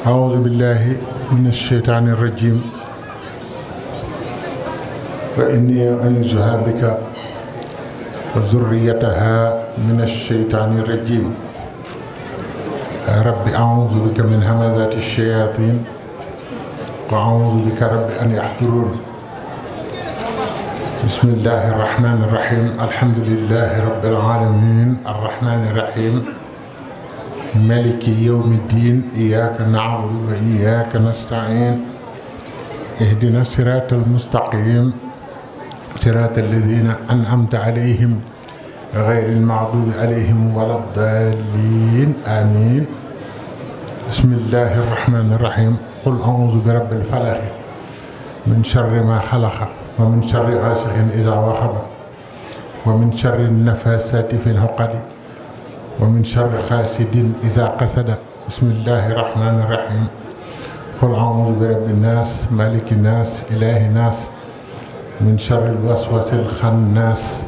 أعوذ بالله من الشيطان الرجيم وإني أنزها بك وذريتها من الشيطان الرجيم رب أعوذ بك من همزات الشياطين وأعوذ بك رب أن يحضرون بسم الله الرحمن الرحيم الحمد لله رب العالمين الرحمن الرحيم مالك يوم الدين إياك نعبد وإياك نستعين اهدنا الصراط المستقيم صراط الذين أنعمت عليهم غير المغضوب عليهم ولا الضالين آمين بسم الله الرحمن الرحيم قل أعوذ برب الفلق من شر ما خلق ومن شر غاسق إذا وقب ومن شر النفاسات في العقد ومن شر حاسد إذا قسد بسم الله الرحمن الرحيم قل أعوذ برب الناس مالك الناس إله الناس من شر الوسواس الخناس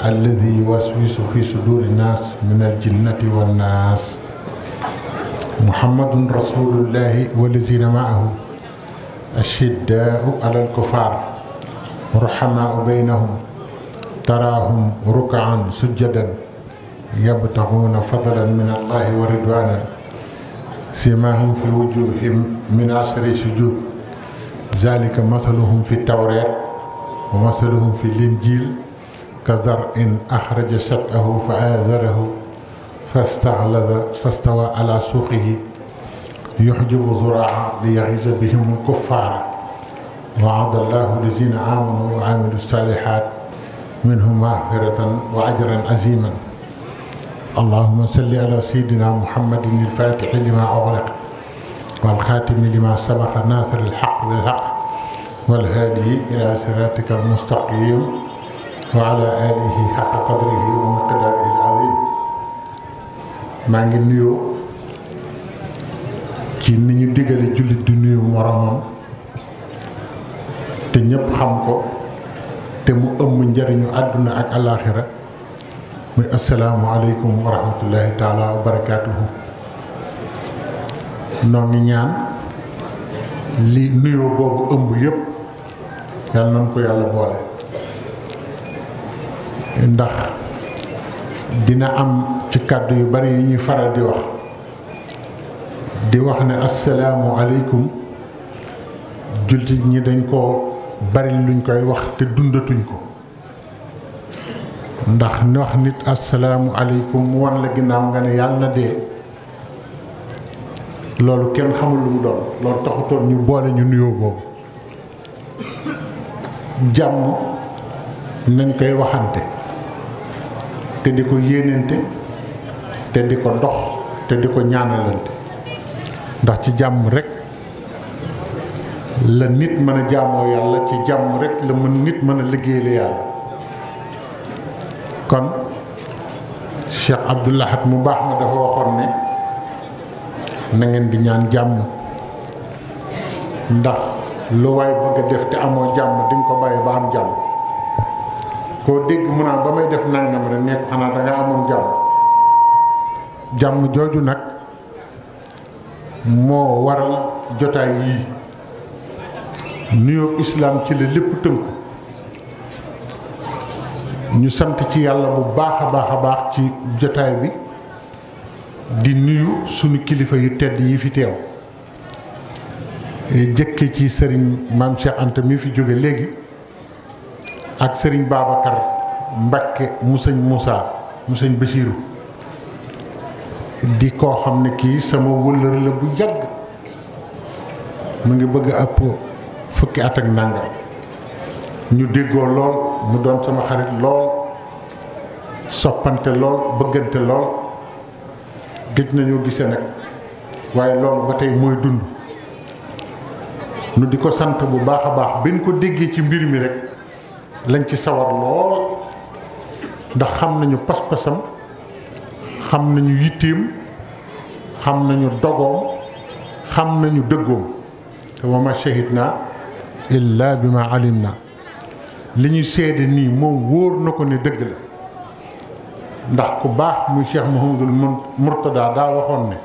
الذي يوسوس في صدور الناس من الجنة والناس محمد رسول الله والذين معه الشداء على الكفار رحماء بينهم تراهم ركعا سجدا يبتغون فضلا من الله ورضوانا سيماهم في وجوههم من أثر السجود ذلك مثلهم في التوراة ومثلهم في الإنجيل كزرع أخرج شطأه فآزره فاستغلظ فاستوى على سوقه يحجب زراعا ليغيظ بهم الكفار وعد الله الذين آمنوا وعملوا الصالحات منهم مغفرة وأجرا عظيما اللهم صل على سيدنا محمد الفاتح لما أغلق والخاتم لما سبق ناصر الحق بالحق والهادي إلى صراطك المستقيم وعلى آله حق قدره ومقداره العظيم maa ngi nuyoo ci ni ñu digale jullit du nuyu moromam te ñépp xam ko te mu ëmb njariñu àdduna ak alaaxira muy assalaamu aleykum wa rahmatullahi taala wa barakaatuhu noo ngi ñaan li nuyoo boobu ëmb yépp yàlla nañ ko yàlla boole ndax dina am ci kàddu yu bari yi ñuy faral di wax ne assalaamu aleykum jullit ñi dañ ko bari luñ koy wax te dundatuñ ko ndax ni wax nit assalaamu aleykum mu wan la ginnaaw nga ne yàlla na dee loolu kenn xamul lu mu doon loolu taxutoon ñu boole ñu nuyoo boobu jàmm nañ koy waxante te di ko yéenante te di ko dox te di ko ñaanalante ndax ci jàmm rekk la nit mën a jaamoo yàlla ci jàmm rekk la nit mën a liggéeyale yàlla kon Cheikh Abdou Lahad mu baax ma dafa waxoon ne na ngeen di ñaan jàmm ndax lu waay bëgg a def te amoo jàmm di nga ko bàyyi ba am jàmm koo dégg mu naan ba may def nangam rek nekk xanaa danga amoon jàmm jàmm jooju nag moo waral jotaay yii nuyoo islaam ci la lépp tënku ñu sant ci yàlla bu baax a baax ci jotaay bi di nuyu sunu kilifa yu tedd yi fi teew jëkke ci sëriñ maam Cheikh Anta mi fi jóge léegi ak sëriñ Babacar Mbakke mu sëñ Moussa mu sëñ Bassirou di koo xam ne kii sama wëllër la bu yàgg mu ngi bëgg a ëpp fukki at ak nangam ñu déggoo lool mu doon sama xarit lool soppante lool bëggante lool gëj nañoo gise nag waaye loolu ba tey mooy dund nu di ko sant bu baax a baax bi ñu ko déggee ci mbir mi rek lañ ci sawar lool ndax xam nañu pas-pasam xam nañu yitteem xam nañu dogoom xam nañu dëggoom te wa ma shahidna illa bi ma alim na li ñuy seede nii moom wóor na ko ne dëgg la ndax ku baax muy Cheikh Mouhamadul Mourtada daa waxoon ne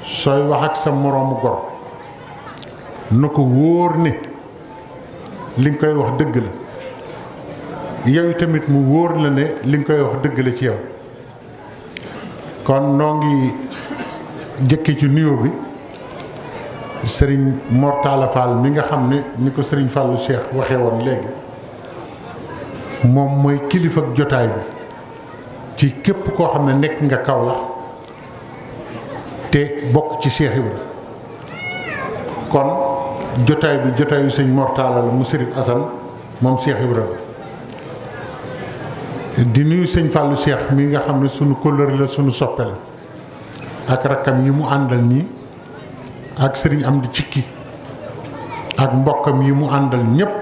sooy wax ak sa moroomu gor na ko wóor ne li nga koy wax dëgg la yow tamit mu wóor la ne li nga koy wax dëgg la ci yow. kon noo ngi jëkke ci nuyoo bi sëriñ Mor Talla Fall mi nga xam ne ni ko sëriñ Fallou Cheikh waxee woon léegi moom mooy kilifa ak jotaay bi ci képp koo xam ne nekk nga Kaolack te bokk ci Cheikh Ibra kon jotaay bi jotaayu sëñ Mor Talla la mu sëriñ Assane moom Cheikh Ibra di nuyu sëñ Fallou Cheikh mi nga xam ne sunu kóllëre la sunu soppe la ak rakkam yi mu àndal nii ak sëriñ Amdi Cikki ak mbokkam yi mu àndal ñépp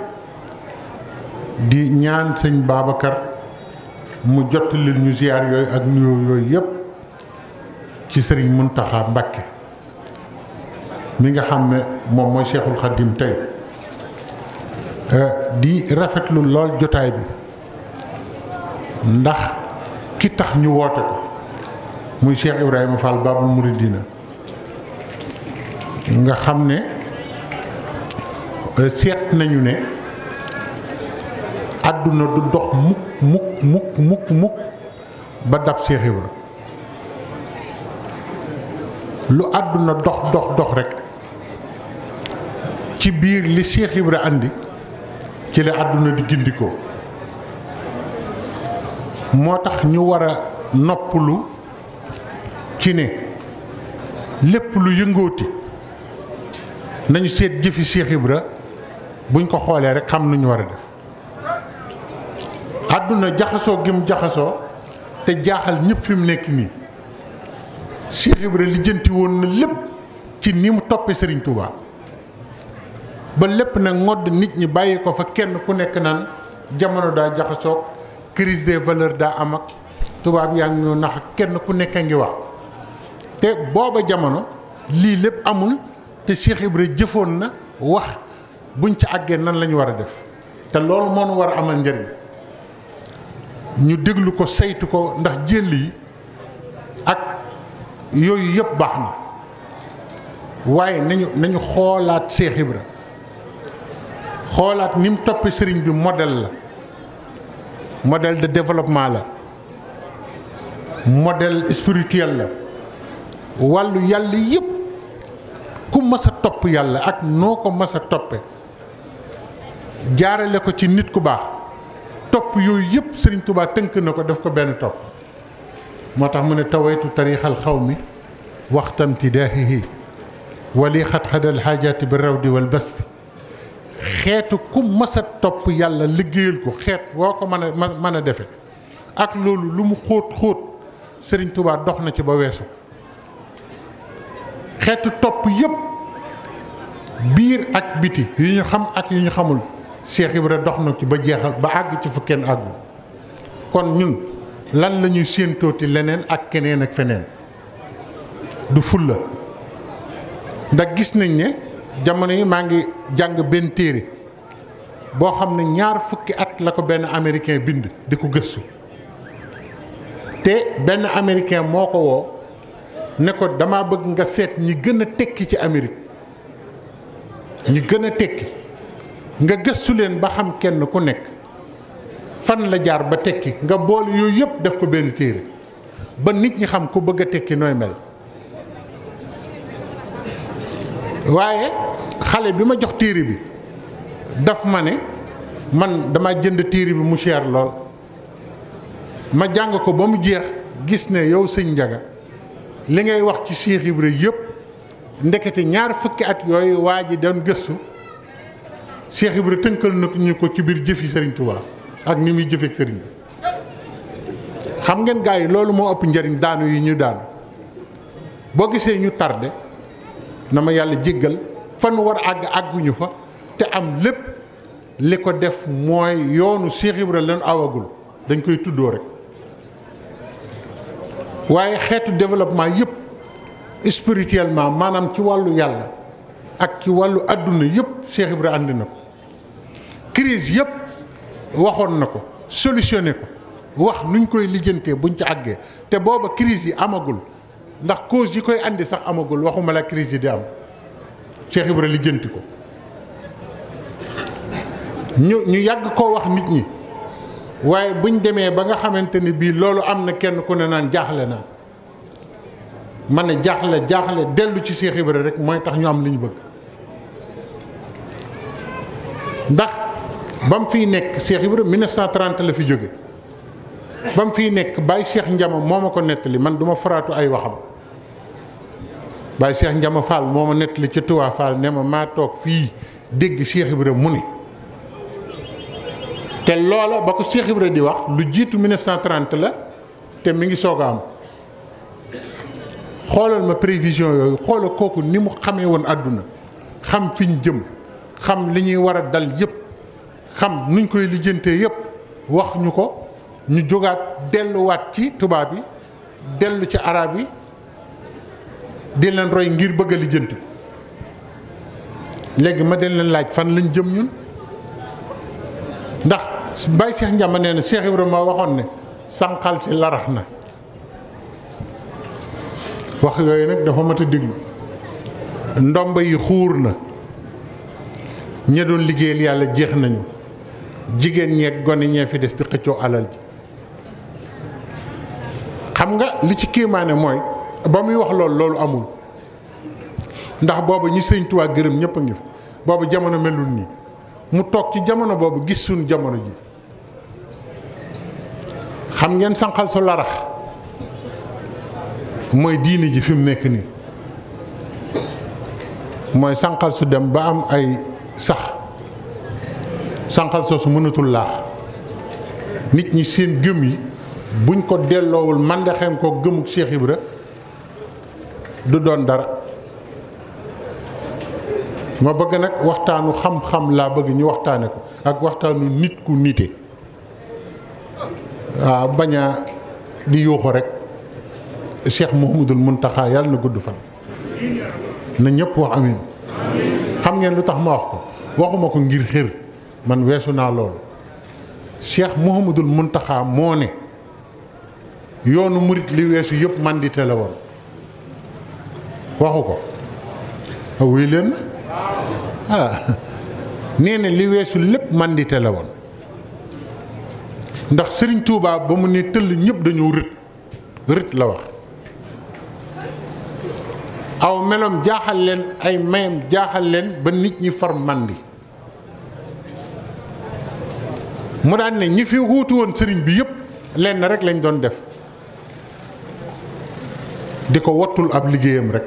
di ñaan sëñ Babacar mu jottali ñu ziar yooyu ak nuyoo yooyu yépp ci sëriñ Muntaxa Mbàkke mi nga xam ne moom mooy Cheikhul Khadim tey di rafetlu lool jotaay bi ndax ki tax ñu woote ko muy Cheikh Ibrahima Fall Babul Mouridina nga xam ne seet nañu ne àdduna du dox mukk ba dab Cheikh Ibra lu àdduna dox rek ci biir li Cheikh Ibra andi ci la àdduna di gindikoo moo tax ñu war a noppalu ci ne lépp lu yëngooti nañu seet jëfi Cheikh Ibra buñ ko xoolee rek xam nañu war a def àdduna jaxasoo gim jaxasoo te jaaxal ñëpp fi mu nekk nii Cheikh Ibra lijjanti woon na lépp ci ni mu toppee Serigne Touba ba lépp nag ngodd nit ñi bàyyi ko fa kenn ku nekk naan jamono daa jaxasoo crise des valeurs daa am ak tubaab yaa ngi ñëw nax kenn ku nekk a ngi wax te booba jamono lii lépp amul te Cheikh Ibra jëfoon na wax buñ ci àggee nan la ñu war a def te loolu moo nu war a amal njëriñ ñu déglu ko saytu ko ndax jël yi ak yooyu yëpp baax na waaye nañu xoolaat Cheikh Ibra xoolaat ni mu toppee sëriñ bi modèle la modèle de développement la modèle spirituel la wàllu yàlla yëpp ku mas a topp yàlla ak noo ko mas a toppe jaarale ko ci nit ku baax topp yooyu yëpp Sëriñ Tuubaa tënk na ko def ko benn topp moo tax mu ne tawaytu tariixal xaw mi waxtam tidaahihi wali xat-xadal xaajaati bi rawdi wal basti xeetu ku mas a topp yàlla liggéeyal ko xeet woo ko mën a defe ak loolu lu mu xóot Sëriñ Tuubaa dox na ci ba weesu xeetu topp yëpp biir ak biti yu ñu xam ak yu ñu xamul Cheikh Ibra dox na ci ba jeexal ba àgg ci fu kenn àggul kon ñun lan la ñuy séentooti leneen ak keneen ak feneen du fulla ndax gis nañ ne jamono yi maa ngi jàng benn téere boo xam ne 2 fukki at la ko benn américain bind di ko gëstu te benn américain moo ko woo ne ko dama bëgg nga seet ñi gën a tekki ci Amérique ñi gën a tekki nga gëstu leen ba xam kenn ku nekk fan la jaar ba tekki nga boole yooyu yëpp def ko benn téere ba nit ñi xam ku bëgg a tekki nooy mel waaye xale bi ma jox téere bi daf ma ne man dama jënd téere bi mu cher lool ma jàng ko ba mu jeex gis ne yow sëñ Njaga li ngay wax ci Cheikh Ibra yëpp ndekete 2 fukki at yooyu waa ji doon gëstu Cheikh Ibra tënkal na ñu ko ci biir jëfi Serigne Touba ak ni muy jëfeek Serigne bi xam ngeen gars yi loolu moo ëpp njariñ daanu yi ñu daanu boo gisee ñu tardé na ma yàlla jéggal fan war àgg àgguñu fa te am lépp li ko def mooy yoonu Cheikh Ibra leen awagul dañ koy tuddoo rek waaye xeetu développement yëpp spirituellement maanaam ci wàllu yàlla ak ci wàllu àdduna yëpp Cheikh Ibra àndi na ko crise yëpp waxoon na ko solutionné ko wax nuñ koy lijjantee buñ ci àggee te booba crise yi amagul ndax cause yi koy andi sax amagul waxuma la crise yi di am Cheikh Ibra lijjanti ko ñu yàgg koo wax nit ñi waaye buñ demee ba nga xamante ni bii loolu am na kenn ku ne naan jaaxle naa man ne jaaxle dellu ci Cheikh Ibra rek mooy tax ñu am li ñu bëgg ndax ba mu fiy nekk Cheikh Ibra 1930 la fi jóge ba mu fiy nekk Baye Cheikh Ndiama moo ma ko nettali man duma faraatu ay waxam Baye Cheikh Ndiama Fall moo ma nettali ca Touba Fall ne ma maa toog fii dégg Cheikh Ibra mu ni te loola ba ko Cheikh Ibra di wax lu jiitu 1930 la te mi ngi soog a am xoolal ma prévision yooyu xoolal kooku ni mu xamee woon àdduna xam fi ñu jëm xam li ñuy war a dal yëpp xam nuñ koy lijjantee yëpp wax ñu ko ñu jógaat delluwaat ci tubaab yi dellu ci arab yi di leen roy ngir bëgg a lijjanti léegi ma den leen laaj fan lañ jëm ñun ndax Baye Cheikh Ndiama nee na Cheikh Ibrahima waxoon ne sànqal si larax na wax yooyu nag dafa mat a déglu ndomba yi xuur na ña doon liggéeyal yàlla jeex nañu jigéen ñeeg gone ñee fi des di xëccoo alal ji xam nga li ci kéemaane mooy ba muy wax loolu amul ndax boobu ñi Sëñ Tuubaa gërëm ñëpp a ngi fi boobu jamono melul nii mu toog ci jamono boobu gis suñ jamono ji xam ngeen sànqal su larax mooy diini ji fi mu nekk nii mooy sànqal su dem ba am ay sax sànqal soosu mënatul laax nit ñi seen gëm yi buñ ko delloowul màndaxeem ko gëmuk Cheikh Ibra du doon dara ma bëgg nag waxtaanu xam-xam laa bëgg ñu waxtaane ko ak waxtaanu nit ku nite waaw bañ a di yuuxu rek Cheikh Mouhamadoul Mountakha yàlla na gudd fan na ñëpp wax amin xam ngeen lu tax ma wax ko waxuma ko ngir xër man weesu naa loolu Cheikh Mouhamadoul Mountakha moo ne yoonu murit li weesu yëpp mandite la woon waxu ko wuy leen nee na li weesu lépp mandite la woon ndax Serigne Touba ba mu ne tëll ñëpp dañoo rët la wax aw meloom jaaxal leen ay mayam jaaxal leen ba nit ñi far mandi mu daan ne ñi fi wuutu woon sëriñ bi yëpp lenn rek lañ doon def di ko wattul ab liggéeyam rek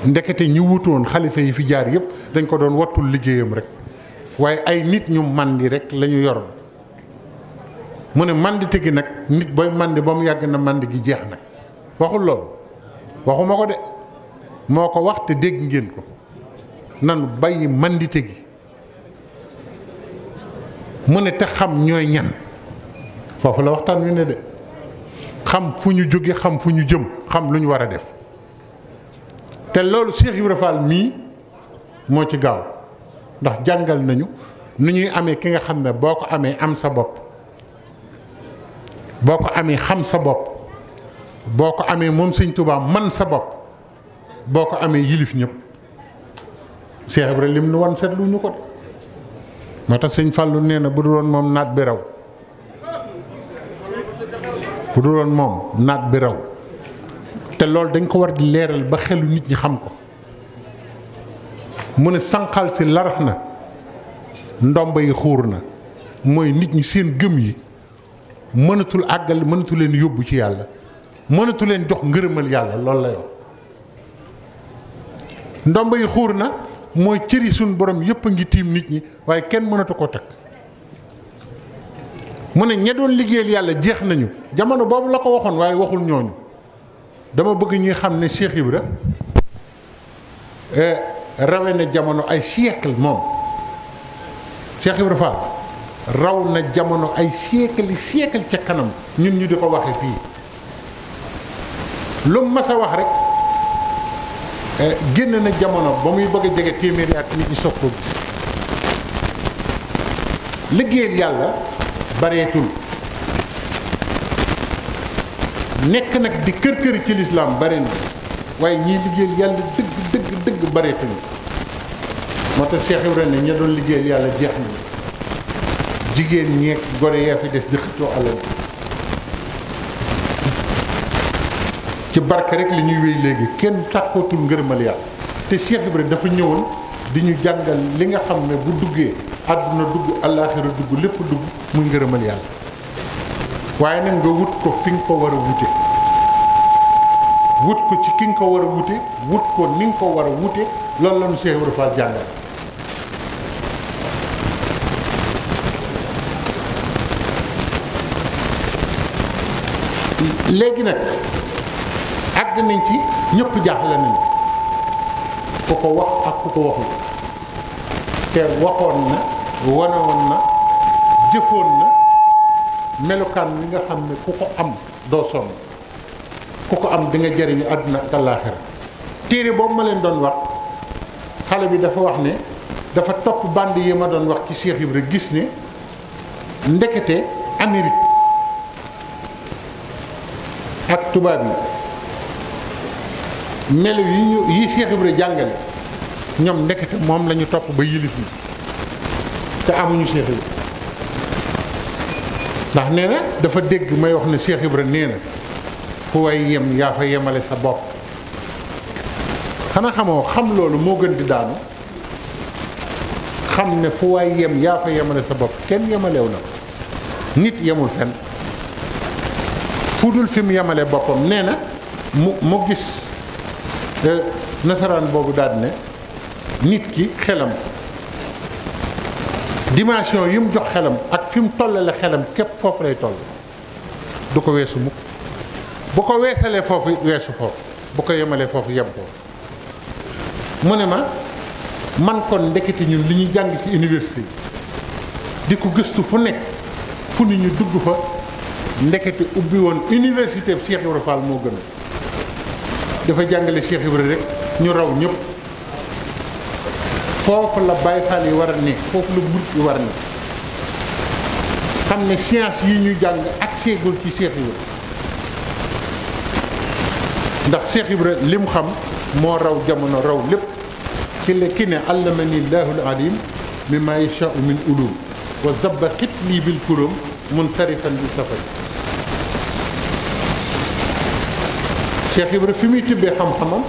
ndekete ñi wuutu woon xalifa yi fi jaar yëpp dañ ko doon wattul liggéeyam rek waaye ay nit ñu mandi rek la ñu yoroon mu ne mandite gi nag nit booy mandi ba mu yàgg na mandi gi jeex nag waxul loolu waxuma ko de moo ko wax te dégg ngeen ko nanu bàyyi mandite gi mu ne te xam ñooy ñan foofu la waxtaan wi ne de xam fu ñu jóge xam fu ñu jëm xam lu ñu war a def te loolu Cheikh Ibra Fall mii moo ci gaaw ndax jàngal nañu nu ñuy amee ki nga xam ne boo ko amee am sa bopp boo ko amee xam sa bopp boo ko amee moom Sëñ Tuubaa man sa bopp boo ko amee yilif ñëpp Cheikh Ibra lim nu wan seetlu ñu ko moo tax Sëñ Fallu nee na bu dul woon moom naat bi raw bu dul woon moom naat bi raw te loolu dañ ko war di leeral ba xelu nit ñi xam ko mu ne sànqal si larax na ndomba yi xuur na mooy nit ñi seen gëm yi mënatul àggal mënatu leen yóbbu ci yàlla mënatu leen jox ngërëmal yàlla loolu la yow ndomba yi xuur na mooy cëri suñ borom yëpp a ngi tiim nit ñi waaye kenn mënatu ko takk mu ne ña doon liggéeyal yàlla jeex nañu jamono boobu la ko waxoon waaye waxul ñooñu dama bëgg ñuy xam ne Cheikh Ibra rawe na jamono ay siècle moom Cheikh Ibra Fall raw na jamono ay siècle ca kanam ñun ñu di ko waxe fii lu mu mas a wax rek génn na jamono ba muy bëgg a jege téeméeri at nit ñi soog koo gis liggéeyal yàlla bareetul nekk nag di kër-këri ci lislaam bari na waaye ñii liggéeyal yàlla dëgg bareetuñu. moo tax Cheikh Ibrahima ña doon liggéeyal yàlla jeex na jigéen ñeeg gore yaa fi des di xëccoo alal ci barke rek li ñuy wéy léegi kenn tàkkootul ngërëmal yàlla te Cheikh Ibrahima dafa ñëwoon di ñu jàngal li nga xam ne bu duggee àdduna dugg àllaaxira dugg lépp dugg muy ngërëmal yàlla waaye nag nga wut ko fi nga ko war a wute wut ko ci ki nga ko war a wute wut ko ni nga ko war a wute loolu la ñu Cheikh Ibrahima Fall jàngal. léegi nag àgg nañ ci ñëpp jaaxle nañu ku ko wax ak ku ko waxul te waxoon na wanewoon na jëfoon na melokaan wi nga xam ne ku ko am doo sonn ku ko am di nga jëriñu àdduna ak àllaaxira téere boobu ma leen doon wax xale bi dafa wax ne dafa topp band yi ma doon wax ci Cheikh Ibra gis ne ndekete Amérique ak tubaab yi melo yi Cheikh Ibra jàngale ñoom ndekete moom la ñu topp ba yilif ni te amuñu Cheikh Ibra ndax nee na dafa dégg may wax ne Cheikh Ibra nee na fu way yem yaa fa yemale sa bopp xanaa xamoo xam loolu moo gën di daanu xam ne fu way yem yaa fa yemale sa bopp kenn yemalew na nit yemul fenn fu dul fi mu yemale boppam nee na mu gis nasaraan boobu daal ne nit ki xelam dimension yi mu jox xelam ak fi mu tollale xelam képp foofu lay toll du ko weesu mukk bu ko weesalee foofu weesu foofu bu ko yemalee foofu yem foofu mu ne ma man kon ndekete ñun li ñuy jàng ci université di ko gëstu fu nekk fu ni ñu dugg fa ndekete ubbi woon université bi Cheikh Ibra Fall moo gën a dafa jàngale Cheikh Ibra rek ñu raw ñëpp foofu la Baye Fall yi war a ne foofu la murit yi war a ne xam ne science yi ñu jàng ak seegul ci Cheikh Ibra ndax Cheikh Ibra li mu xam moo raw jamono raw lépp ki ne allamani llahul alim mimma yasha'u min ulum wa zabba xitli bil kurum munsarifan bi safari Cheikh Ibra fi muy tibbee xam-xamam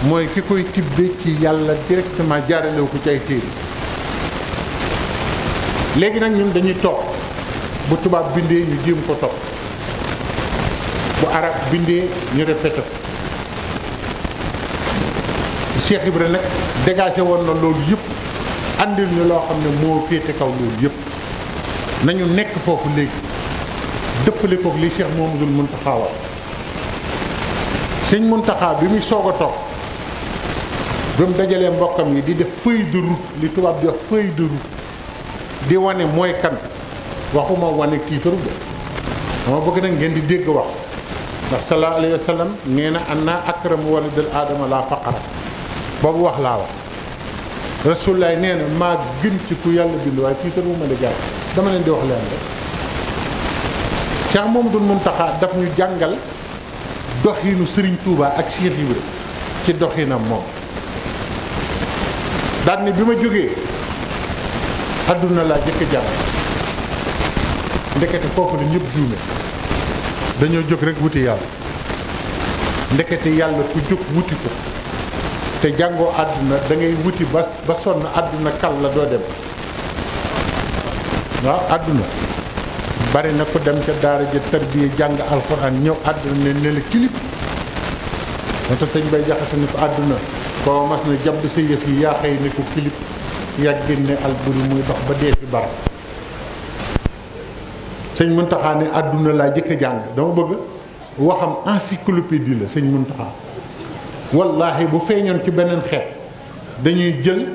mooy ki koy tibbee ci yàlla directement jaaralewu ko ci ay téere léegi nag ñun dañuy toog bu tubaab bindee ñu jéem ko topp bu arab bindee ñu répété ko Cheikh Ibra nag dégagé woon na loolu yëpp andil ñu loo xam ne moo féete kaw loolu yëpp nañu nekk foofu léegi dëppale ko li Cheikh Mouhamadoul Mountakha wax sëñ Mountakha bi muy soog a toog ba mu dajalee mbokkam yi di def feuille de route li tubaab di wax feuille de route di wane mooy kan waxuma wane tiitaru de dama bëgg nag ngeen di dégg wax ndax sallallahu alayhi wa sallam nee na anna akramu waladil aadama laa faqara boobu wax laa wax rasulullaay nee na maa gën ci ku yàlla bind waaye tiitaru ma la jaay dama leen di wax leen rek Cheikh Mouhamadoul Mountakha daf ñu jàngal doxinu Serigne Touba ak Cheikh Ibra ci doxinam moom daal ni bi ma jógee àdduna laa jëkk jàng ndekete foofu la ñëpp juume dañoo jóg rek wuti yàlla ndekete yàlla ku jóg wuti ko te jàngoo àdduna da ngay wuti ba sonn àdduna kal la doo dem waaw àdduna bari na ko dem ca daara ja tarbiya jàng alxuraan ñëw àdduna ne la kilip moo tax sëñ bay jaxase ni ko àdduna koo mas na jàpp sa yëf yi yaa xëy ne ko kilip yàgg génne alburi muy dox ba dee fi bar sëñ Muntaxa ne àdduna laa jëkk a jàng dama bëgg waxam encyclopédie la sëñ Muntaxa wallaahi bu feeñoon ci beneen xeet dañuy jël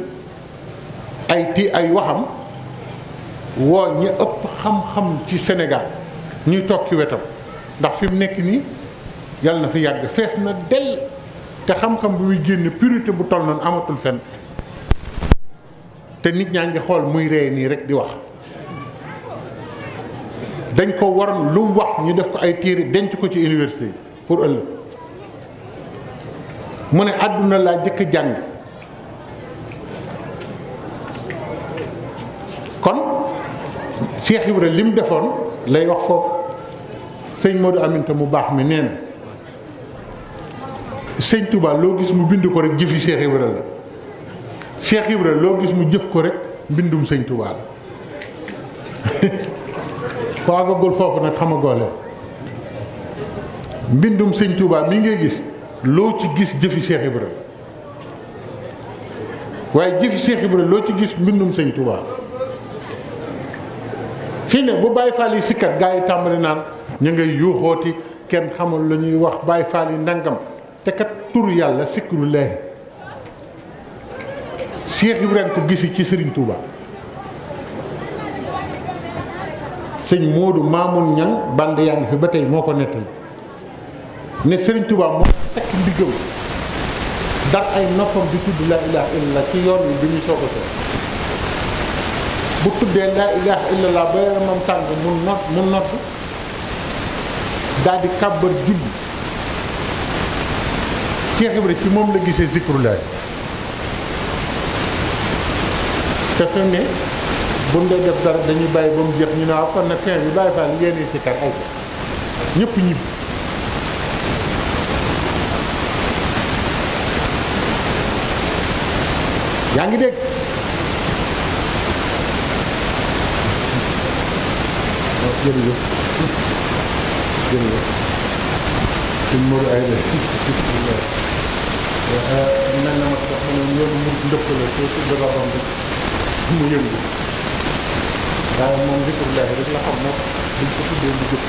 ay waxam woo ñi ëpp xam-xam ci Sénégal ñuy toog ci wetam ndax fi mu nekk nii yàlla na fi yàgg fees na dell te xam-xam bi muy génne purité bu toll noonu amatul fenn te nit ñaa ngi xool muy ree nii rek di wax dañ ko waroon lu mu wax ñu def ko ay téere denc ko ci université yi pour ëllëg mu ne àdduna laa jëkk jàng kon Cheikh Ibra li mu defoon lay wax foofu sëñ Modou Aminta mu baax mi nee na sëñ Touba loo gis mu bind ko rek jëfi Cheikh Ibra la Cheikh Ibra loo gis mu jëf ko rek mbindum sëñ Touba la ko àggagul foofu nag xamagoo leen mbindum sëñ Touba mi ngay gis loo ci gis jëfi Cheikh Ibra la waaye jëfi Cheikh Ibra loo ci gis mbindum sëñ Touba fii ne bu Baye Fall yi sikkat gaa yi tàmbali naan ñu ngay yuuxooti kenn xamul lu ñuy wax Baye Fall yi ndangam te kat tur yàlla sikru leehi Cheikh Ibrahima ko gisi ci Serigne Touba sëñ Modou Mamoun Niang band yaa ngi fi ba tey moo ko nettali ne Serigne Touba moo takk ndiggam dar ay noppam di tudd laa ilaha illallah ci yoon wi bi ñu soog a soog bu tuddee laa ilaha illallah ba yaramam tàng mu nodd daal di kàbbar julli Cheikh Ibrahima ci moom la gisee zikrulaay te fi mu ne bu ñu dee def dara dañuy bàyyi ba mu jeex ñu ne waaw kon nag fin bi bàyyi faa ngeen di sikkar ay ko ñëpp ñibbi yaa ngi dégg jërëjëf jërëjëf suñ Modou ay la mel na ma sax mu ne yoonu mu ndëpp la soo tudd rabam rek mu yëngu waaye moom zikrullahi rek la xam moo buñ ko tuddee mu jóg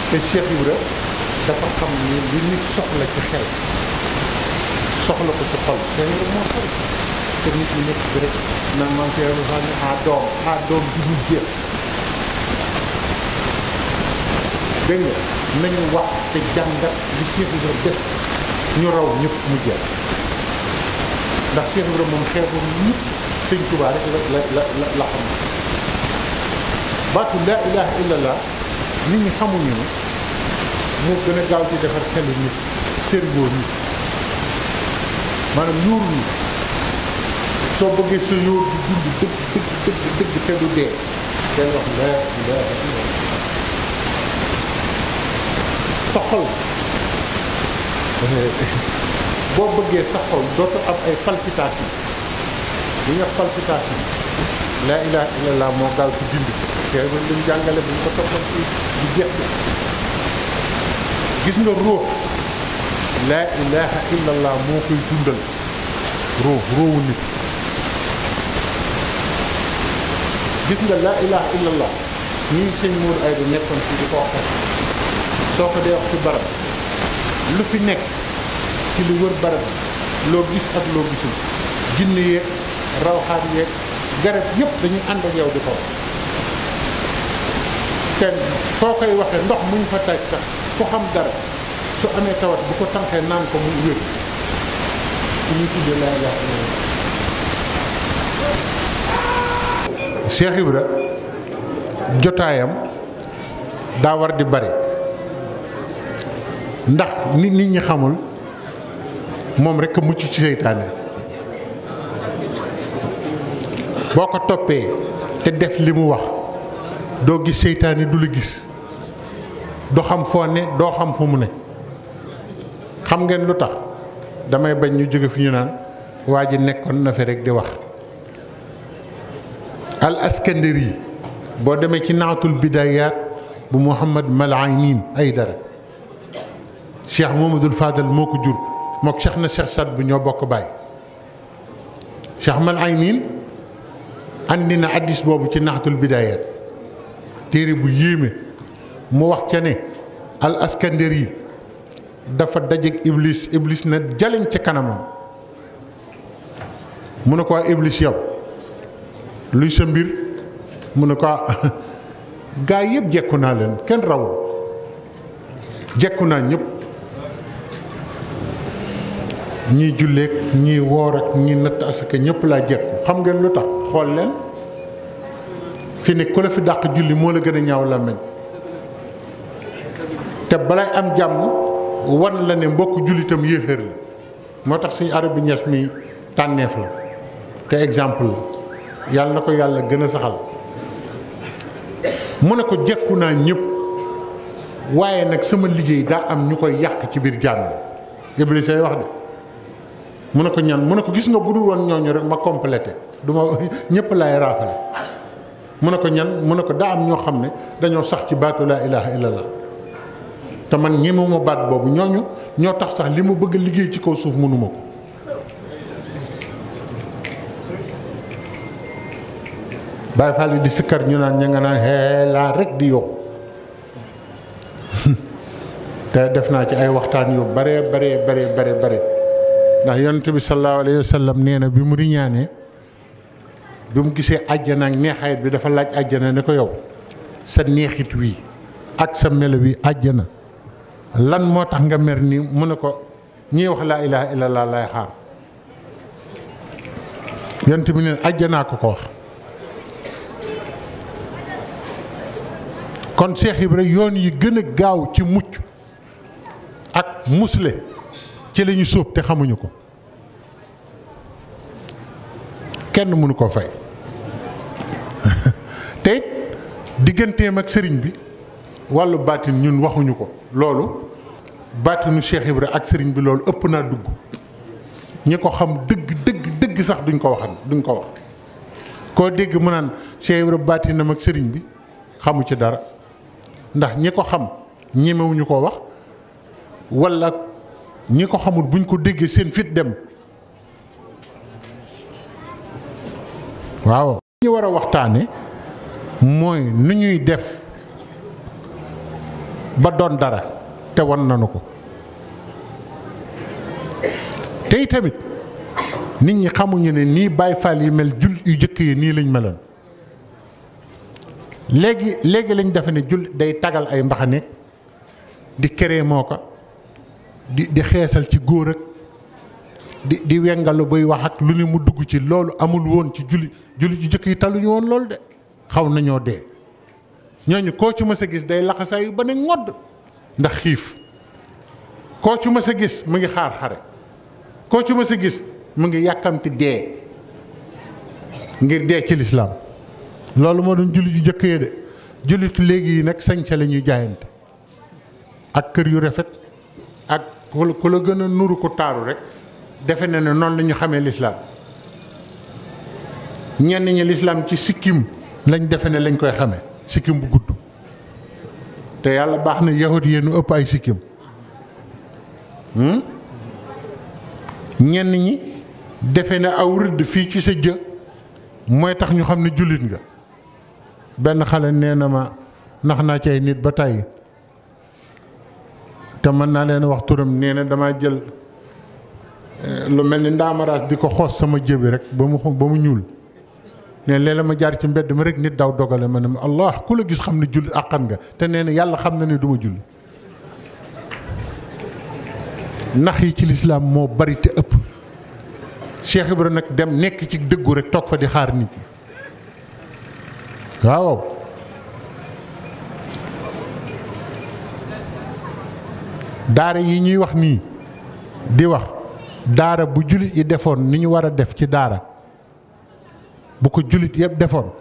te Cheikh Ibra dafa xam ni li nit soxla ci xel soxla ko ci xol Cheikh Ibra moo xel te nit ñi nekk bi rek naan man Cheikh Ibra xam ne doom bi dul jeex dégg nga nañu wax te jàngat li Cheikh Ibra def ñu raw ñëpp mu jeex ndax Cheikh Ibra moom xeebul ñëpp sëñ Tuubaa rek la xam baatu laa ilaha illallah nit ñi xamuñu ne moo gën a gaaw ci defar xelu nit cerveau nit maanaam yuur nit soo bëggee sa yuur di dund dëgg te du dee day wax laa ilaha illallah sa xol boo bëggee sa xol dootu am ay palpitation li nga palpitation laa ilaha illallah moo gaaw ci dindi te ba lim jàngale bu ñu ko toppal ci di jeex gis nga ruux laa ilaha illallah moo koy dundal ruuwu nit gis nga laa ilaha illallah ñii sëñ Modou ay di nekkoon ci di ko waxee soo ko dee wax ci barab lu fi nekk ci lu wër barab loo gis ak loo gisul jinne yeeg rawxaat yeeg garab yëpp dañuy ànd ak yow di ko wax te foo koy waxee ndox mu ñu fa taj sax ku xam dara su amee tawat bu ko tànqee naan ko mu wér su ñuy tuddee laa ilaha illallah Cheikh Ibra jotaayam daa war di bari ndax nit ñi xamul moom rekk a mucc ci seytaane boo ko toppee te def li mu wax doo gis seytaane du la gis doo xam foo ne doo xam fu mu ne xam ngeen lu tax damay bañ ñu jóge fi ñu naan waa ji nekkoon na fi rekk di wax al askandari yi boo demee ci naatul bidayaat bu Muhammad Malaynin Aydara Cheikh Mamadou Fadal moo ko jur mook Cheikh na Cheikh Saad bu ñoo bokk baay Cheikh Malaynin andi na addis boobu ci naatul bidayaat téere bu yéeme mu wax ca ne al askandari yi dafa dajeek iblis na jaleñ ca kanamam mu ne ko iblis yow luy sa mbir mu ne ko gaa yëpp jekku naa leen kenn rawul jekku naa ñëpp ñii julleek ñii woor ak ñii natt asaka ñëpp laa jekku xam ngeen lu tax xool leen fi ne ku la fi dàq julli moo la gën a ñaaw làmmiñ te balay am jàmm wan la ne mbokk jullitam yéeféer la moo tax suñu Arabi Ñas mi tànneef la te exemple la yàlla na ko yàlla gën a saxal mu ne ko jekku naa ñëpp waaye nag sama liggéey daa am ñu koy yàq ci biir jàmm Iblis ay wax de mu ne ko ñan mu ne ko gis nga bu dul woon ñooñu rek ma complété du ma ñëpp laay raafale mu ne ko ñan mu ne ko daa am ñoo xam ne dañoo sax ci baatu laa ilaha illallah te man ñemewuma baat boobu ñooñu ñoo tax sax li ma bëgg a liggéey ci kaw suuf mënuma ko Baay Faal yi di sikkar ñu naan ña nga naan xeelaa rek di yow te def naa ci ay waxtaan yu bare ndax yonent bi sallallahu alayhi wa sallam nee na bi mu riñaanee bi mu gisee àjjana ak neexayit bi dafa laaj àjjana ne ko yow sa neexit wi ak sa melo wi àjjana lan moo tax nga mer ni mu ne ko ñii wax laa ilaha illallah lay xaar yonent bi nee na àjjanaa ko wax kon Cheikh Ibra yoon yi gën a gaaw ci mucc ak musle ci la ñu sóob te xamuñu ko kenn mënu ko fay te it digganteem ak sëriñ bi wàllu baatin ñun waxuñu ko loolu baatinu Cheikh Ibra ak sëriñ bi loolu ëpp naa dugg ñi ko xam dëgg sax duñ ko wax koo dégg mu naan Cheikh Ibra baatinam ak sëriñ bi xamu ci dara ndax ñi ko xam ñemewuñu ko wax walla ñi ko xamul buñ ko déggee seen fit dem waaw ñu war a waxtaane mooy nu ñuy def ba doon dara te wan nanu ko tey tamit nit ñi xamuñu ne nii Baay Faal yi mel jul yu jëkk yi nii lañ meloon léegi lañ defe ne jul day tagal ay mbaxaneeg di kéré moo ko di xeesal ci góor ak di wengalu buy wax ak lu ne mu dugg ci loolu amul woon ci julli ju jëkk yi taluñu woon loolu de xaw nañoo dee ñooñu koo ci mës a gis day laxasaayu ba ne ngodd ndax xiif koo ci mës a gis mu ngi xaar xare koo ci mës a gis mu ngi yàkkamti dee ngir dee ci lislaam loolu moo doon julli ju jëkk yi de jullitu léegi yi nag sañca la ñuy jaayante ak kër yu rafet ak ku la gën a nuru ko taaru rek defe na ne noonu la ñu xamee lislaam ñenn ñi lislaam ci sikkim lañ defe ne lañ koy xamee sikkim bu gudd te yàlla baax na yahut yéenu ëpp ay sikkim ñenn ñi defe ne aw rëdd fii ci sa jë mooy tax ñu xam ne jullit nga benn xale nee na ma nax naa ci ay nit ba tàyyi te mën naa leen wax turam nee na dama jël lu mel ni ndaamaraas di ko xoos sama jëbi rek ba mu ñuul ne léeg-léeg ma jaar ci mbedd mi rek nit daw dogale ma ne ma allah ku la gis xam ne julli àqan nga te nee na yàlla xam na ne du ma julli nax yi ci lislaam moo bari te ëpp Cheikh Ibra nag dem nekk ci dëggu rek toog fa di xaar nit ñi waaw daara yi ñuy wax nii di wax daara bu jullit yi defoon ni ñu war a def ci daara bu ko jullit yëpp defoon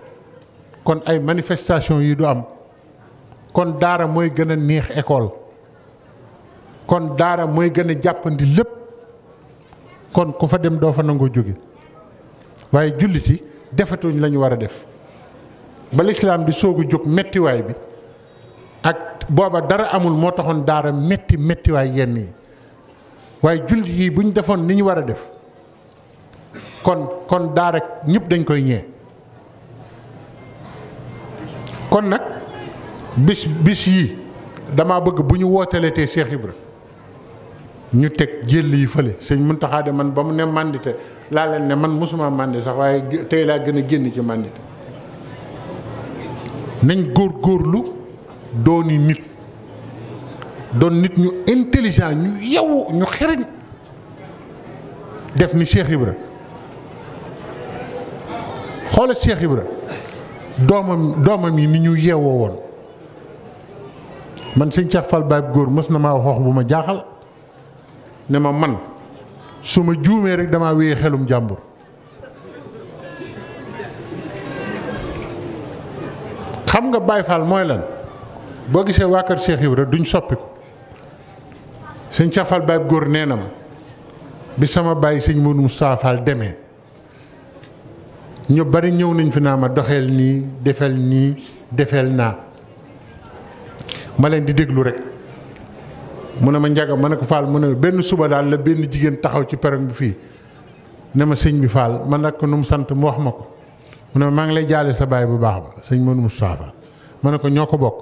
kon ay manifestation yi du am kon daara mooy gën a neex école kon daara mooy gën a jàppandi lépp kon ku fa dem doo fa nangoo jóge waaye jullit yi defatuñ la ñu war a def ba lislaam di soog a jóg mettiwaay bi ak booba dara amul moo taxoon daara mettiwaay yenn yi waaye jullit yi bu ñu defoon ni ñu war a def kon daara ñëpp dañ koy ñee kon nag bis yi dama bëgg bu ñu wooteletee Cheikh Ibra ñu teg jël yi fële sëñ Muntaxa de man ba mu ne mandité laa leen ne man mosuma mandi sax waaye tey laa gën a génn ci mandité nañ góorlu dooni nit doon nit ñu intelligent ñu yewu ñu xereñ def ni Cheikh Ibra xoola Cheikh Ibra doomam yi ni ñu yeewoo woon man sëñ Cheikh Fall Baye góor mës na maa wax bu ma jaaxal ne ma man su ma juumee rek damaa wéyee xelum jàmbur. xam nga Baye Fall mooy lan boo gisee waa kër Cheikh Ibra duñ soppiku sëñ Cheikh Fall Baye góor nee na ma bi sama bàyyi sëñ Modou Moustapha Fall demee ñu bari ñëw nañ fi naa ma doxeel nii defeel naa ma leen di déglu rek mu ne ma njaga ma ne ko Fall mu ne benn suba daal la benn jigéen taxaw ci perron bi fii ne ma sëñ bi Fall man nag ko nu mu sant mu wax ma ko mu ne maa ngi lay jaale sa baay bu baax ba sëñ Modou Moustapha Fall ma ne ko ñoo ko bokk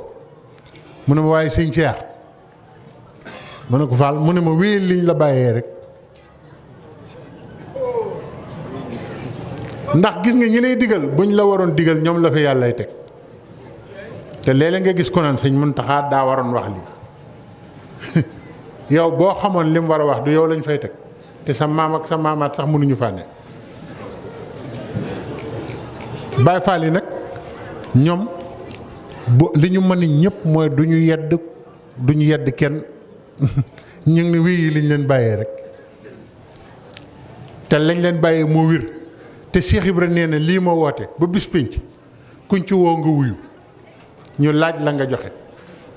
mu ne ma waaye sëñ Cheikh ma ne ko Fall mu ne ma wéyal liñ la bàyyee rek ndax gis nga ñi lay digal buñ la waroon digal ñoom la fa yàllay teg te léeg-léeg nga gis ko naan sëñ Muntaxa daa waroon wax lii yow boo xamoon li mu war a wax du yow lañ fay teg te sa maam ak sa maamaat sax mënuñu fànne. Baay Faal yi nag ñoom bu li ñu mën ñëpp mooy du ñu yedd kenn ñu ngi ne wéy liñ leen bàyyee rek te lañ leen bàyyee moo wér te Cheikh Ibra nee na lii ma woote ba bis pénc kuñ ci woo nga wuyu ñu laaj la nga joxe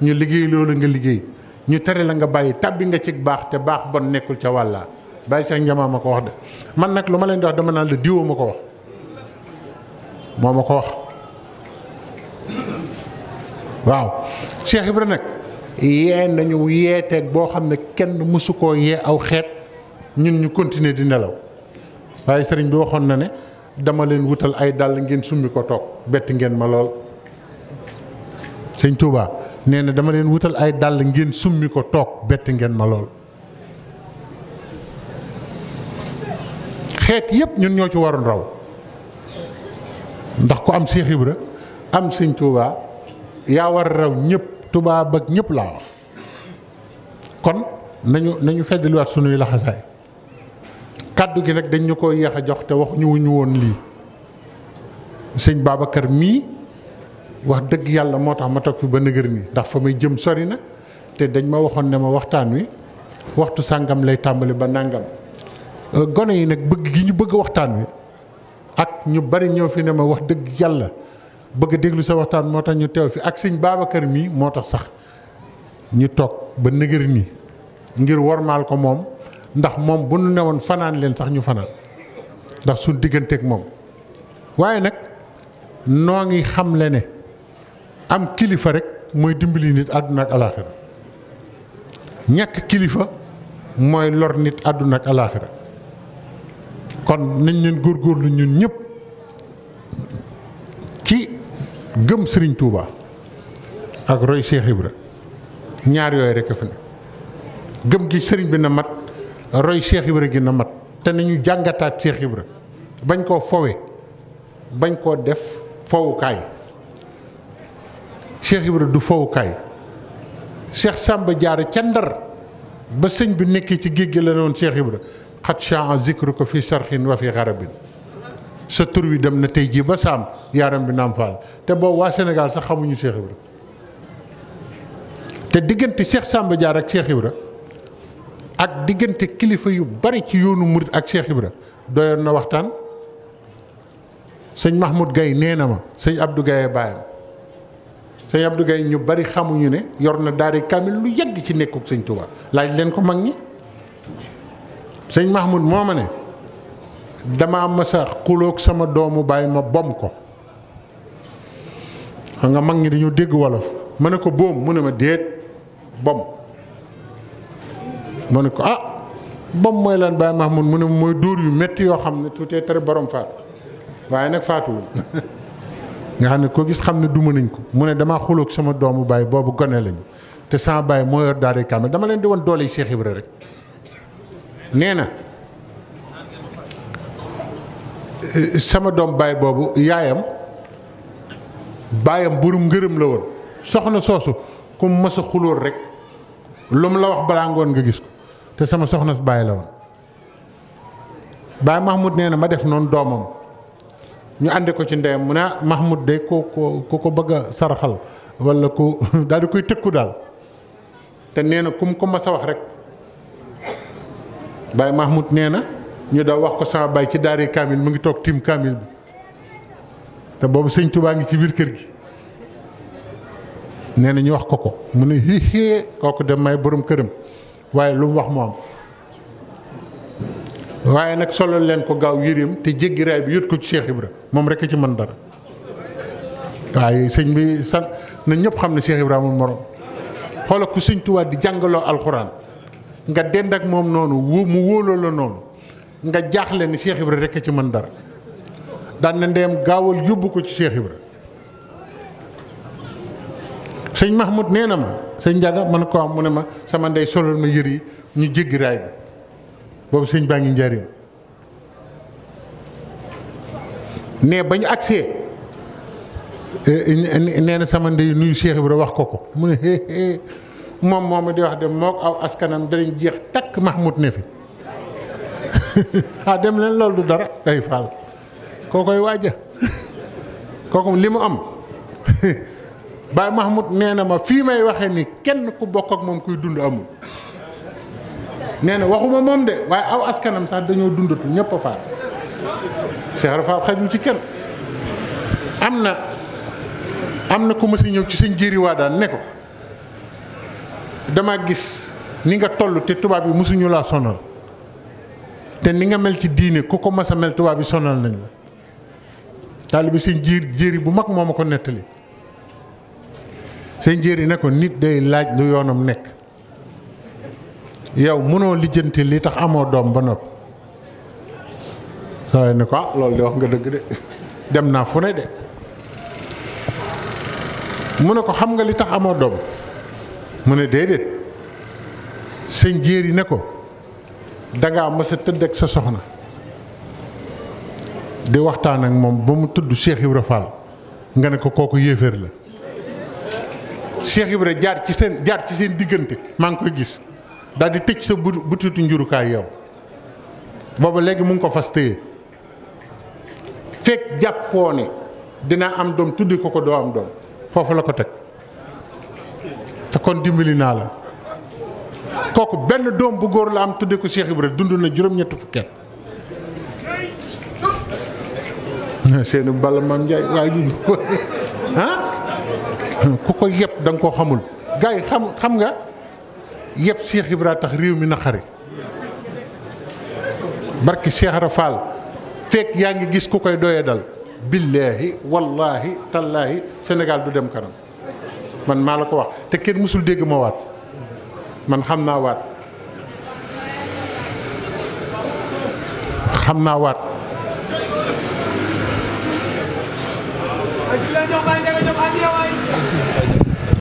ñu liggéey loolu nga liggéey ñu tere la nga bàyyi tàbbi nga ci baax te baax bon nekkul ca wàllaa Baye Cheikh Ndiama ma ko wax de man nag lu ma leen di wax dama naan la diwoo ma ko wax moo ma ko wax waaw Cheikh Ibra nag yee nañu yeeteeg boo xam ne kenn mësu koo yee aw xeet ñun ñu continuer di nelaw waaye sëriñ bi waxoon na ne dama leen wutal ay dàll ngeen summi ko toog bett ngeen ma lool sëñ Touba nee na dama leen wutal ay dàll ngeen summi ko toog bett ngeen ma lool xeet yépp ñun ñoo ci waroon raw ndax ku am Cheikh Ibra am sëñ Touba yaa war a raw ñëpp Touba ba ñëpp laa wax kon nañu feddaliwaat sunuy laxasaay kàddu gi nag dañ ñu ko yéex a jox te wax ñu woon lii sëñ Babacar mii wax dëgg yàlla moo tax ma toog fi ba nëgër nii ndax fa may jëm sori na te dañ ma waxoon ne ma waxtaan wi waxtu sàngam lay tàmbali ba nàngam gone yi nag bëgg gi ñu bëgg waxtaan wi ak ñu bari ñëw fi ne ma wax dëgg yàlla bëgg a déglu sa waxtaan moo tax ñu teew fi ak sëñ Babacar mii moo tax sax ñu toog ba nëgër nii ngir wormaal ko moom ndax moom bu nu newoon fanaan leen sax ñu fanaan ndax suñ digganteeg moom waaye nag noo ngi xamle ne am kilifa rek mooy dimbali nit àdduna ak alaaxira ñàkk kilifa mooy lor nit àdduna ak alaaxira kon nañ leen góorgóorlu ñun ñëpp ci gëm Serigne Touba ak roy Cheikh Ibra ñaar yooyu rek a fi ne gëm gi sëriñ bi na mat roy Cheikh Ibra gi na mat te nañu jàngataat Cheikh Ibra bañ koo fowe bañ koo def fowukaay Cheikh Ibra du fowukaay Cheikh Samba Diarra ca Ndar ba sëñ bi nekkee ci géej gi la noonu Cheikh Ibra xat chan zikru ko fi sarxin wa fi xarabin sa tur wi dem na tey jii ba saam yaaram bi naam faal te boobu waa Sénégal sax xamuñu Cheikh Ibra te diggante Cheikh Samba Diarra ak Cheikh Ibra ak diggante kilifa yu bari ci yoonu murit ak Cheikh Ibra doyoon na waxtaan sëñ Mahmoud Gaye nee na ma sëñ Abdou Gaye baayam sëñ Abdou Gaye ñu bari xamuñu ne yor na daari kamil lu yàgg ci nekkuk sëñ Touba laaj leen ko mag ñi sëñ Mahmoud moo ma ne dama mas a xuloog sama doomu baay ma bom ko xam nga mag ñi dañoo dégg wolof ma ne ko boom mu ne ma déet bom ma ne ko ah bom mooy lan Baye Mahmoud mu ne mooy dóor yu metti yoo xam ne tuutee tere borom faatu waaye nag faatuwul nga xam ne ko gis xam ne duma nañ ko mu ne damaa xuloog sama doomu baay boobu gone lañu te sama baay moo yor daara kaamil dama leen di woon doole yi Cheikh Ibra rek nee na sama doom baay boobu yaayam baayam burum ngërëm la woon soxna soosu ku mu mës a xulóor rek lu mu la wax balaa ngoon nga gis ko te sama soxna si baay la woon Baay Mahmoud nee na ma def noonu doomam ñu ànde ko ci ndeyam mu ne Mahmoud de ko bëgg a saraxal wala ko daal di koy tëkku daal te nee na kum ko mas a wax rek Baye Mahmoud nee na ñu daw wax ko sama baay ci daaree kaamil mu ngi toog tiim kaamil bi te boobu sëñ Touba ngi ci biir kër gi nee na ñu wax ko mu ne hiihee kooku dem may borom këram waaye lu mu wax mu am waaye nag solal leen ko gaaw yëreem te jéggi raay bi yót ko ci Cheikh Ibra moom rek a ci mën dara waaye sëñ bi sant na ñëpp xam ne Cheikh Ibra amul morom xoola ku sëñ Touba di jàngaloo alxuraan nga dend ak moom noonu mu wóoloo la noonu nga jaaxle ni Cheikh Ibra rek a ci mën dara daan na ndeem gaawal yóbbu ko ci Cheikh Ibra sëñ Mahmoud nee na ma sëñ Ndiaga man ko am mu ne ma sama ndey solal ma yër yi ñu jéggi raay bi boobu sëñ baa ngi njariñ ne bañ agsee nee na sama ndey nuyu Cheikh Ibra wax ko mu ne moom moom di wax de mook aw askanam danañ jeex takk Mahmoud ne fi ah dem leen loolu du dara day faal koo koy waaja kooku li mu am Baye Mahmoud nee na ma fii may waxee ni kenn ku bokk ak moom kuy dund amul nee na waxuma moom de waaye aw askanam sax dañoo dundatu ñëpp a faat Cheikh Rafal xajul ci kenn am na ku ma si ñëw ci sëñ Jéeri waa daan ne ko dama gis ni nga toll te tubaab yi mosuñu laa sonal te ni nga mel ci diine ku ko mas a mel tubaab yi sonal nañ la taalibe sëñ Jéeri bu mag moo ma ko nettali sëñ Jéeri ne ko nit day laaj lu yoonam nekk yow mënoo lijjanti li tax amoo doom ba noppi saa ne ko ah loolu de wax nga dëgg de dem naa fu ne de mu ne ko xam nga li tax amoo doom mu ne déedéet sëñ Jéeri ne ko dangaa mës a tëdd ak sa soxna di waxtaan ak moom ba mu tudd Cheikh Ibra Fall nga ne ko kooku yéeféer la Cheikh Ibra jaar ci seen diggante maa ngi koy gis daal di tëj sa butitu njurukaay yow booba léegi mu ngi ko fas téye fekk jàppoo ne dinaa am doom tuddi ko doo am doom foofu la ko teg te kon dimbali naa la kooku benn doom bu góor la am tudde ko Cheikh Ibra dund na juróom-ñetti fukki at seeni balla maam Njaay waaye ji ku ko yëpp da nga koo xamul gars yi xam nga yëpp Cheikh Ibra tax réew mi naqari barki Cheikh Rafal fekk yaa ngi gis ku koy doye dal billaahi wallaahi tallaahi Sénégal du dem kanam man maa la ko wax te kenn mësul dégg ma waat man xam naa waat